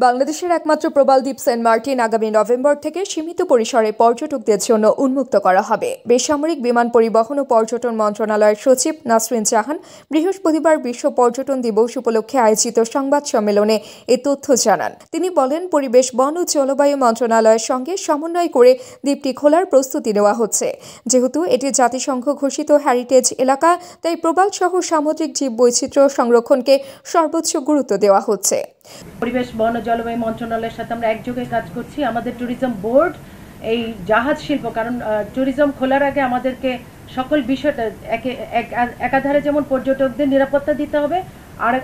বাংলাদেশের একমাত্র প্রবাল দ্বীপ সেন্ট মার্টিন আগামী নভেম্বর থেকে সীমিত পরিসরে পর্যটকদের জন্য উন্মুক্ত করা হবে। বেসামরিক বিমান পরিবহন ও পর্যটন মন্ত্রণালয়ের সচিব নাসরিন জাহান বৃহস্পতিবার বিশ্ব পর্যটন দিবস উপলক্ষে আয়োজিত সংবাদ সম্মেলনে এ তথ্য জানান। তিনি বলেন, পরিবেশ, বন ও জলবায়ু মন্ত্রণালয়ের সঙ্গে সমন্বয় করে দ্বীপটি খোলার প্রস্তুতি নেওয়া হচ্ছে। যেহেতু এটি জাতিসংঘ ঘোষিত হেরিটেজ এলাকা, তাই প্রবাল সহ সামুদ্রিক জীব বৈচিত্র্য সংরক্ষণকে সর্বোচ্চ গুরুত্ব দেওয়া হচ্ছে। পরিবেশ, বন ও জলবায়ু মন্ত্রণালয়ের সাথে আমরা একযোগে কাজ করছি। আমাদের ট্যুরিজম বোর্ড এই জাহাজ শিল্প, কারণ ট্যুরিজম খোলার আগে আমাদেরকে সকল বিষয়টা একাধারে যেমন পর্যটকদের নিরাপত্তা দিতে হবে, আর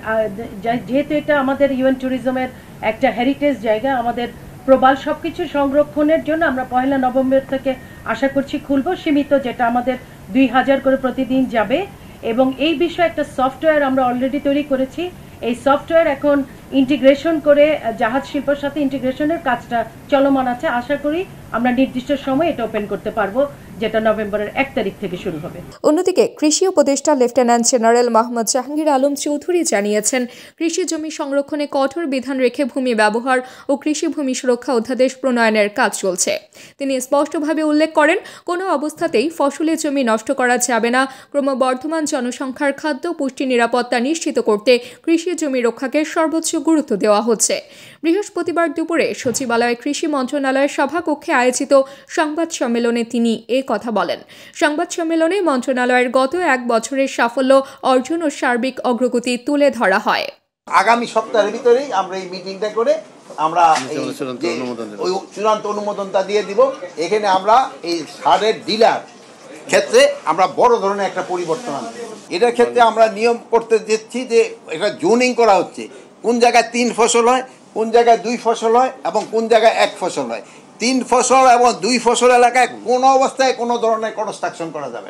যেহেতু এটা আমাদের ইউএন ট্যুরিজমের একটা হেরিটেজ জায়গা, আমাদের প্রবাল সবকিছু সংরক্ষণের জন্য আমরা 1 নভেম্বর থেকে আশা করছি খুলব সীমিত, যেটা আমাদের 2000 করে প্রতিদিন যাবে। এবং এই বিষয়ে একটা সফটওয়্যার আমরা অলরেডি তৈরি করেছি। এই সফটওয়্যার এখন ইন্টিগ্রেশন করে জাহাজ শিল্পের সাথে ইন্টিগ্রেশনের কাজটা চলমান আছে। আশা করি আমরা নির্দিষ্ট সময় এটা ওপেন করতে পারবো, যেটা নভেম্বরের 1 তারিখ থেকে শুরু হবে। অন্যদিকে কৃষি উপদেষ্টা লেফটেন্যান্ট জেনারেল মোহাম্মদ জাহাঙ্গীর আলম চৌধুরী জানিয়েছেন, কৃষি জমি সংরক্ষণে কঠোর বিধান রেখে ভূমি ব্যবহার ও কৃষি ভূমি সুরক্ষা অধ্যাদেশ প্রণয়নের কাজ চলছে। তিনি স্পষ্টভাবে উল্লেখ করেন, কোনো অবস্থাতেই ফসলের জমি নষ্ট করা যাবে না। ক্রমবর্ধমান জনসংখ্যার খাদ্য পুষ্টি নিরাপত্তা নিশ্চিত করতে কৃষি জমি রক্ষাকে সর্বোচ্চ গুরুত্ব দেওয়া হচ্ছে। বৃহস্পতিবার দুপুরে সচিবালয়ে কৃষি মন্ত্রণালয়ের সভাকক্ষে আয়োজিত সংবাদ সম্মেলনে তিনি এ কথা বলেন। সংবাদ সম্মেলনে মন্ত্রণালয়ের গত 1 বছরের সাফল্য অর্জন ও সার্বিক অগ্রগতি তুলে ধরা হয়। আগামী সপ্তাহের ভিতরেই আমরা এই মিটিংটা করে আমরা চূড়ান্ত অনুমোদনটা দিয়ে দিব। এখানে আমরা এই সারের ডিলার ক্ষেত্রে আমরা বড় ধরনের একটা পরিবর্তন আনছি। এটার ক্ষেত্রে আমরা নিয়ম করতে দিচ্ছি যে এটা জোনিং করা হচ্ছে, কোন জায়গায় 3 ফসল হয়, কোন জায়গায় 2 ফসল হয় এবং কোন জায়গায় 1 ফসল হয়। 3 ফসল এবং 2 ফসল এলাকায় কোনো অবস্থায় কোনো ধরনের কনস্ট্রাকশন করা যাবে।